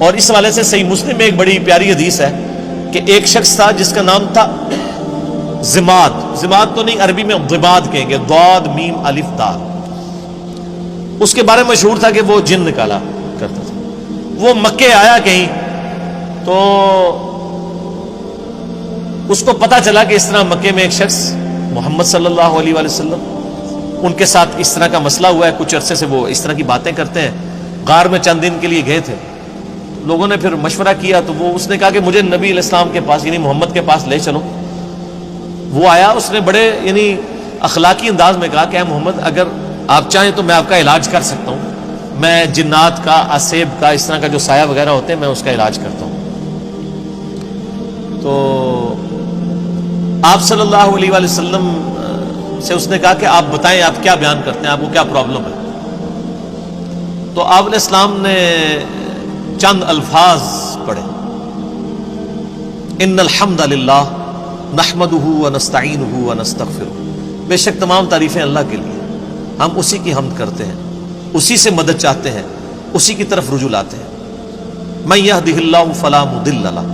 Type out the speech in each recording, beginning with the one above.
اور اس حوالے سے صحیح مسلم میں ایک بڑی پیاری حدیث ہے کہ ایک شخص تھا جس کا نام تھا ضماد. ضماد تو نہیں، عربی میں ضباد کہیں گے، ضاد میم الف دال. اس کے بارے میں مشہور تھا کہ وہ جن نکالا کرتا تھا. وہ مکے آیا کہیں تو اس کو پتا چلا کہ اس طرح مکے میں ایک شخص محمد صلی اللہ علیہ وآلہ وسلم ان کے ساتھ اس طرح کا مسئلہ ہوا ہے. کچھ عرصے سے وہ اس طرح کی باتیں کرتے ہیں. غار میں چند دن کے لیے گئے تھے. لوگوں نے پھر مشورہ کیا تو اس نے کہا کہ مجھے نبی علیہ السلام کے پاس یعنی محمد کے پاس لے چلو. وہ آیا، اس نے بڑے یعنی اخلاقی انداز میں کہا کہ اے محمد، اگر آپ چاہیں تو میں آپ کا علاج کر سکتا ہوں. میں جنات کا، اسیب کا، اس طرح کا جو سایہ وغیرہ ہوتے ہیں میں اس کا علاج کرتا ہوں. تو آپ صلی اللہ علیہ وآلہ وسلم سے اس نے کہا کہ آپ بتائیں آپ کیا بیان کرتے ہیں، آپ کو کیا پرابلم ہے. تو آپ علیہ السلام نے چند الفاظ پڑھے، ان الحمد للہ نحمدہ ونستعینہ ونستغفرہ. بے شک تمام تعریفیں اللہ کے لیے، ہم اسی کی حمد کرتے ہیں، اسی سے مدد چاہتے ہیں، اسی کی طرف رجوع لاتے ہیں. من یہدہ اللہ فلا مضل لہ،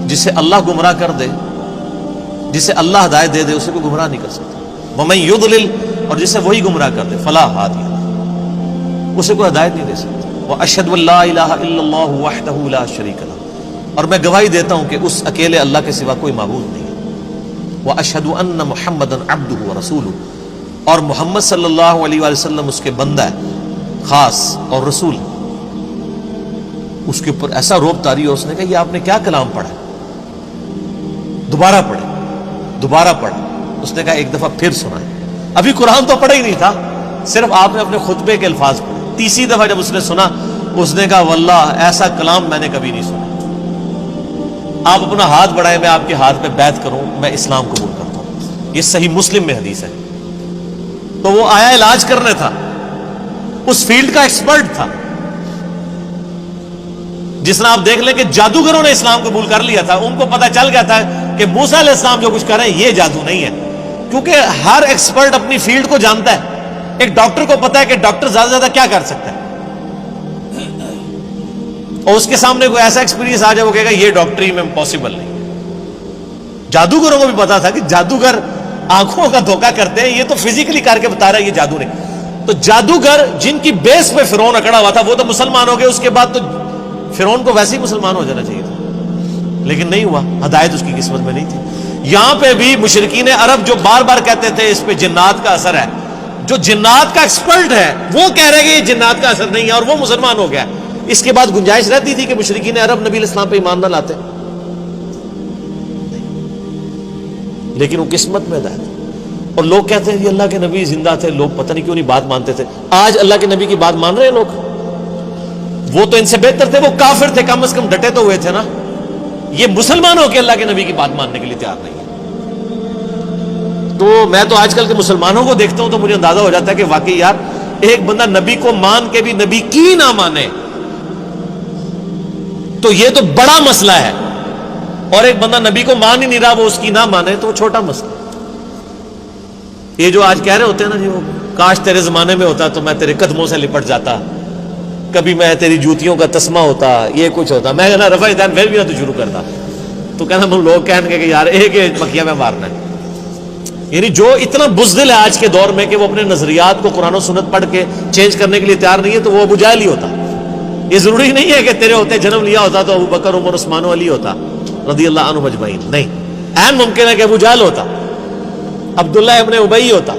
جسے اللہ گمراہ کر دے، جسے اللہ ہدایت دے دے، اسے کوئی گمراہ نہیں کر سکتا. ومن یضلل، اور جسے وہی گمراہ کر دے، فلا ہادی لہ، اسے کوئی ہدایت نہیں دے سکتا. واشہد ان لا الہ الا اللہ وحدہ لا شریک لہ، اور میں گواہی دیتا ہوں کہ اس اکیلے اللہ کے سوا کوئی معبود نہیں ہے. واشہد ان محمدا عبدہ ورسولہ، اور محمد صلی اللہ علیہ وآلہ وسلم اس کے بندہ ہے خاص اور رسول. اس کے اوپر ایسا روب طاری ہے، اس نے کہا یہ آپ نے کیا کلام پڑھا ہے؟ دوبارہ پڑھے، دوبارہ پڑھا. اس نے کہا ایک دفعہ پھر سنائیں. ابھی قرآن تو پڑھا ہی نہیں تھا، صرف آپ نے اپنے خطبے کے الفاظ پڑھے. تیسری دفعہ جب اس نے سنا، اس نے کہا واللہ ایسا کلام میں نے کبھی نہیں سنا. آپ اپنا ہاتھ بڑھائیں، میں آپ کے ہاتھ پہ بیعت کروں، میں اسلام قبول کرتا ہوں. یہ صحیح مسلم میں حدیث ہے. تو وہ آیا علاج کرنے تھا، اس فیلڈ کا ایکسپرٹ تھا. جس طرح آپ دیکھ لیں کہ جادوگروں نے اسلام قبول کر لیا تھا، ان کو پتہ چل گیا تھا کہ موسیٰ علیہ السلام جو کچھ کر رہے ہیں یہ جادو نہیں ہے، کیونکہ ہر ایکسپرٹ اپنی فیلڈ کو جانتا ہے. ایک ڈاکٹر کو پتا ہے کہ ڈاکٹر زیادہ سے زیادہ کیا کر سکتا ہے، اور اس کے سامنے کوئی ایسا ایکسپیرینس آ جائے وہ کہے گا یہ ڈاکٹری میں پاسبل نہیں. جادوگروں کو بھی پتا تھا کہ جادوگر آنکھوں کا دھوکہ کرتے ہیں، یہ تو فزیکلی کر کے بتا رہا ہے یہ جادو نہیں. تو جادوگر جن کی بیس پہ فرعون اکڑا ہوا تھا وہ تو مسلمان ہو گئے، اس کے بعد تو فرعون کو ویسے ہی مسلمان ہو جانا چاہیے تھا، لیکن نہیں ہوا، ہدایت اس کی قسمت میں نہیں تھی. یہاں پہ بھی مشرکین عرب جو بار بار کہتے تھے اس پہ جنات کا اثر ہے، جو جنات کا ایکسپرٹ ہے وہ کہہ رہے کہ یہ جنات کا اثر نہیں ہے، اور وہ مسلمان ہو گیا. اس کے بعد گنجائش رہتی تھی کہ مشرکین عرب نبی علیہ السلام پہ ایمان نہ لاتے، لیکن وہ قسمت میں ہدایت. اور لوگ کہتے ہیں کہ اللہ کے نبی زندہ تھے، لوگ پتہ نہیں کیوں نہیں بات مانتے تھے. آج اللہ کے نبی کی بات مان رہے ہیں لوگ. وہ تو ان سے بہتر تھے، وہ کافر تھے، کم از کم ڈٹے تو ہوئے تھے نا. یہ مسلمان ہو کے اللہ کے نبی کی بات ماننے کے لیے تیار نہیں ہے. تو میں تو آج کل کے مسلمانوں کو دیکھتا ہوں تو مجھے اندازہ ہو جاتا ہے کہ واقعی یار ایک بندہ نبی کو مان کے بھی نبی کی نہ مانے تو یہ تو بڑا مسئلہ ہے، اور ایک بندہ نبی کو مان ہی نہیں رہا وہ اس کی نہ مانے تو وہ چھوٹا مسئلہ. یہ جو آج کہہ رہے ہوتے ہیں نا جی وہ کاش تیرے زمانے میں ہوتا تو میں تیرے قدموں سے لپٹ جاتا، کبھی میں تیری جوتیوں کا تسمہ ہوتا، یہ کچھ ہوتا، میں کہنا رفع دین پھر بھی نہ تو شروع کرتا. تو کہنا ہم لوگ کہیں گے کہ یار ایک مکھیاں میں مارنا ہے. یعنی جو اتنا بزدل ہے آج کے دور میں کہ وہ اپنے نظریات کو قرآن و سنت پڑھ کے چینج کرنے کے لیے تیار نہیں ہے تو وہ ابو جہل ہی ہوتا. یہ ضروری نہیں ہے کہ تیرے ہوتے جنم لیا ہوتا تو ابو بکر عمر عثمان و علی ہوتا رضی اللہ عنہ اجمعین. نہیں، عین ممکن ہے کہ ابو جہل ہوتا، عبداللہ ابن ابی ہوتا.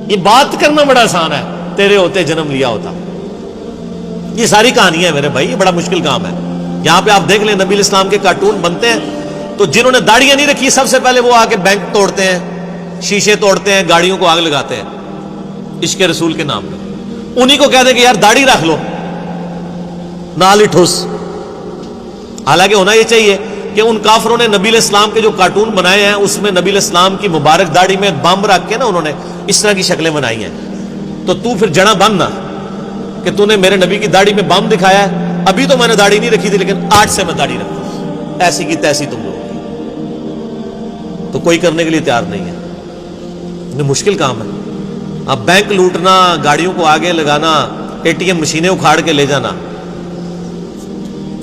یہ بات کرنا بڑا آسان ہے، تیرے ہوتے جنم لیا ہوتا. یہ ساری کہانیاں ہیں میرے بھائی، یہ بڑا مشکل کام ہے. یہاں پہ آپ دیکھ لیں نبی الاسلام کے کارٹون بنتے ہیں تو جنہوں نے داڑیاں نہیں رکھی سب سے پہلے وہ آ کے بینک توڑتے ہیں، شیشے توڑتے ہیں، گاڑیوں کو آگ لگاتے ہیں عشق رسول کے نام پہ. انہی کو کہہ دیں کہ یار داڑھی رکھ لو، نال ہی ٹھوس. حالانکہ ہونا یہ چاہیے کہ ان کافروں نے نبی علیہ السلام کے جو کارٹون بنائے ہیں اس میں نبی علیہ السلام کی مبارک داڑھی میں بم رکھ کے نا انہوں نے اس طرح کی شکلیں بنائی ہیں. تو تو پھر جڑا بننا کہ تو نے میرے نبی کی داڑھی میں بم دکھایا ہے. ابھی تو میں نے داڑھی نہیں رکھی تھی لیکن آج سے میں داڑھی رکھتا ہوں، ایسی کی تیسی تم لوگ. تو کوئی کرنے کے لیے تیار نہیں ہے. یہ مشکل کام ہے. اب بینک لوٹنا، گاڑیوں کو آگے لگانا، اے ٹی ایم مشینیں اکھاڑ کے لے جانا،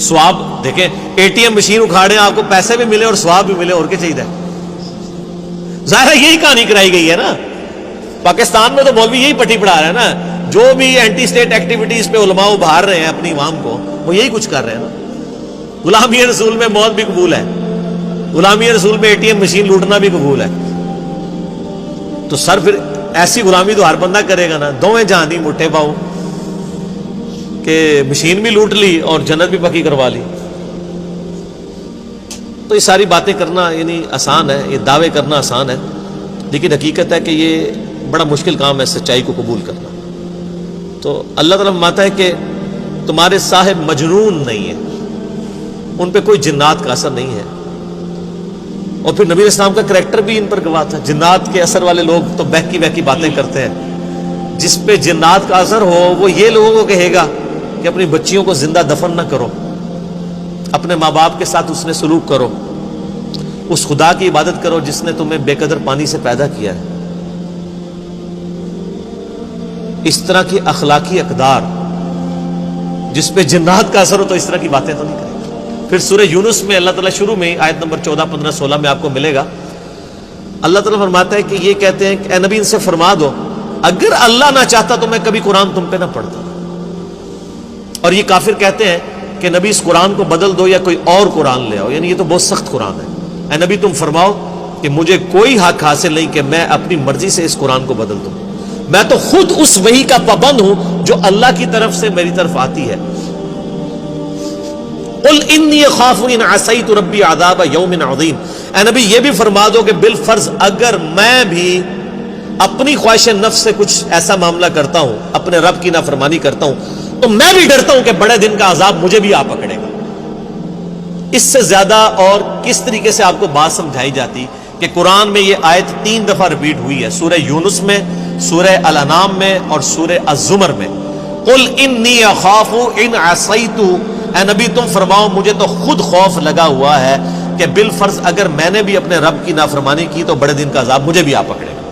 سواب دیکھیں, ATM مشین اکھاڑیں آپ کو پیسے بھی ملے اور سواب بھی ملے, اور کیا چاہیے. ظاہر ہے یہی کہانی کرائی گئی ہے نا. پاکستان میں تو مولوی یہی پٹی پڑھا رہا ہے نا, جو بھی اینٹی اسٹیٹ ایکٹیویٹیز پہ علماء ابھار رہے ہیں اپنی عوام کو, وہ یہی کچھ کر رہے ہیں نا. غلامی رسول میں موت بھی قبول ہے, غلامی رسول میں ATM مشین لوٹنا بھی قبول ہے. تو سر پھر ایسی غلامی تو ہر بندہ کرے گا نا. دوویں جہان دی مٹھے پاؤ کہ مشین بھی لوٹ لی اور جنت بھی پکی کروا لی. تو یہ ساری باتیں کرنا یعنی آسان ہے, یہ دعوے کرنا آسان ہے, لیکن حقیقت ہے کہ یہ بڑا مشکل کام ہے سچائی کو قبول کرنا. تو اللہ تعالیٰ فرماتا ہے کہ تمہارے صاحب مجنون نہیں ہیں, ان پہ کوئی جنات کا اثر نہیں ہے. اور پھر نبی اسلام کا کریکٹر بھی ان پر گواہ تھا. جنات کے اثر والے لوگ تو بہکی بہکی باتیں کرتے ہیں. جس پہ جنات کا اثر ہو وہ یہ لوگوں کو کہے گا کہ اپنی بچیوں کو زندہ دفن نہ کرو, اپنے ماں باپ کے ساتھ اس نے سلوک کرو, اس خدا کی عبادت کرو جس نے تمہیں بے قدر پانی سے پیدا کیا ہے. اس طرح کی اخلاقی اقدار جس پہ جنات کا اثر ہو تو اس طرح کی باتیں تو نہیں کریں. پھر سورہ یونس میں اللہ تعالیٰ شروع میں آیت نمبر 14, 15, 16 میں آپ کو ملے گا. اللہ تعالیٰ فرماتا ہے کہ یہ کہتے ہیں کہ اے نبی ان سے فرما دو اگر اللہ نہ چاہتا تو میں کبھی قرآن تم پہ نہ پڑھتا. اور یہ کافر کہتے ہیں کہ نبی اس قرآن کو بدل دو یا کوئی اور قرآن لے آؤ, یعنی یہ تو بہت سخت قرآن ہے. اے نبی تم فرماؤ کہ مجھے کوئی حق حاصل نہیں کہ میں اپنی مرضی سے اس قرآن کو بدل دوں, میں تو خود اس وحی کا پابند ہوں جو اللہ کی طرف سے میری طرف آتی ہے. قل انی اخاف ان عصیت ربی عذاب یوم عظیم. اے نبی یہ بھی فرما دو کہ بالفرض اگر میں بھی اپنی خواہش نفس سے کچھ ایسا معاملہ کرتا ہوں, اپنے رب کی نافرمانی کرتا ہوں, تو میں بھی ڈرتا ہوں کہ بڑے دن کا عذاب مجھے بھی آ پکڑے گا. اس سے زیادہ اور کس طریقے سے آپ کو بات سمجھائی جاتی کہ قرآن میں یہ آیت 3 دفعہ ریپیٹ ہوئی ہے, سورہ یونس میں, سورہ الانام میں اور سورہ الزمر میں. قل انی اخاف ان عصیت, اے نبی تم فرماؤ مجھے تو خود خوف لگا ہوا ہے کہ بالفرض اگر میں نے بھی اپنے رب کی نافرمانی کی تو بڑے دن کا عذاب مجھے بھی آ پکڑے گا.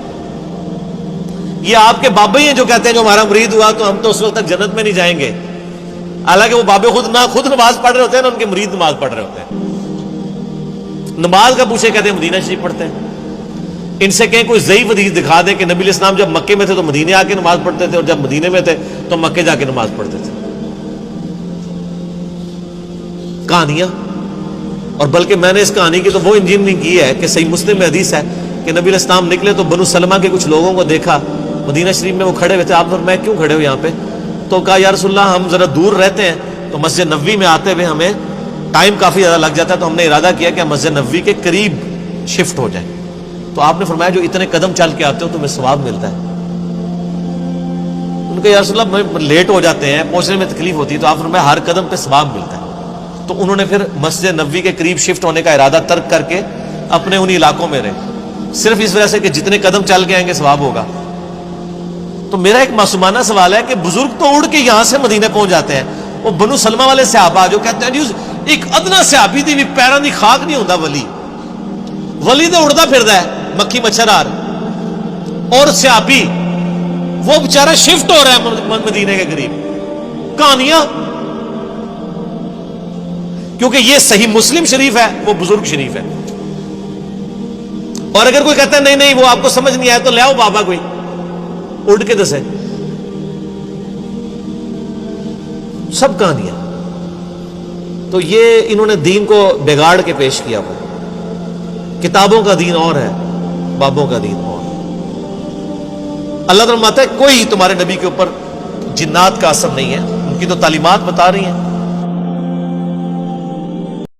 یہ آپ کے بابے ہی ہیں جو کہتے ہیں جو ہمارا مرید ہوا تو ہم تو اس وقت تک جنت میں نہیں جائیں گے, حالانکہ وہ بابے خود نماز پڑھ رہے ہوتے ہیں نا, ان کے مرید نماز پڑھ رہے ہوتے ہیں. نماز کا پوچھے کہتے ہیں مدینہ شریف پڑھتے ہیں. ان سے کہیں کوئی ضعیف حدیث دکھا دیں کہ نبی علیہ السلام جب مکے میں تھے تو مدینے آ کے نماز پڑھتے تھے, اور جب مدینے میں تھے تو مکے جا کے نماز پڑھتے تھے. کہانیاں. اور بلکہ میں نے اس کہانی کی تو وہ انجینئرنگ کی ہے کہ صحیح مسلم میں حدیث ہے کہ نبی علیہ السلام نکلے تو بنو سلمہ کے کچھ لوگوں کو دیکھا مدینہ شریف میں, وہ کھڑے ہوئے تھے. آپ میں کیوں کھڑے ہو یہاں پہ؟ تو کہا یا رسول اللہ ہم ذرا دور رہتے ہیں تو مسجد نبوی میں آتے ہوئے ہمیں ٹائم کافی زیادہ لگ جاتا ہے, تو ہم نے ارادہ کیا کہ ہم مسجد نبوی کے قریب شفٹ ہو جائیں. تو آپ نے فرمایا جو اتنے قدم چل کے آتے ہو تمہیں ثواب ملتا ہے. ان کا یا رسول اللہ لیٹ ہو جاتے ہیں, پہنچنے میں تکلیف ہوتی ہے, تو آپ نے فرمایا ہر قدم پہ ثواب ملتا ہے. تو انہوں نے پھر مسجد نبوی کے قریب شفٹ ہونے کا ارادہ ترک کر کے اپنے انہی علاقوں میں رہے, صرف اس وجہ سے کہ جتنے قدم چل کے آئیں گے ثواب ہوگا. تو میرا ایک معصومانہ سوال ہے کہ بزرگ تو اڑ کے یہاں سے مدینے پہنچ جاتے ہیں, وہ بنو سلمہ والے صحابہ جو کہتے ہیں ایک ادنا صحابی دی بھی پیروں دی خاک نہیں ہوتا, ولی تو اڑتا پھردا ہے مکھی مچھر آر, اور صحابی وہ بیچارہ شفٹ ہو رہا ہے مدینے کے قریب. کہانیاں. کیونکہ یہ صحیح مسلم شریف ہے, وہ بزرگ شریف ہے. اور اگر کوئی کہتا ہے نہیں نہیں وہ آپ کو سمجھ نہیں آیا تو لے آؤ بابا کوئی اڑ کے دسے. سب کہانیاں. تو یہ انہوں نے دین کو بگاڑ کے پیش کیا. وہ کتابوں کا دین اور ہے, بابوں کا دین اور. اللہ تعالیٰ فرماتا ہے کوئی تمہارے نبی کے اوپر جنات کا اثر نہیں ہے, ان کی تو تعلیمات بتا رہی ہیں.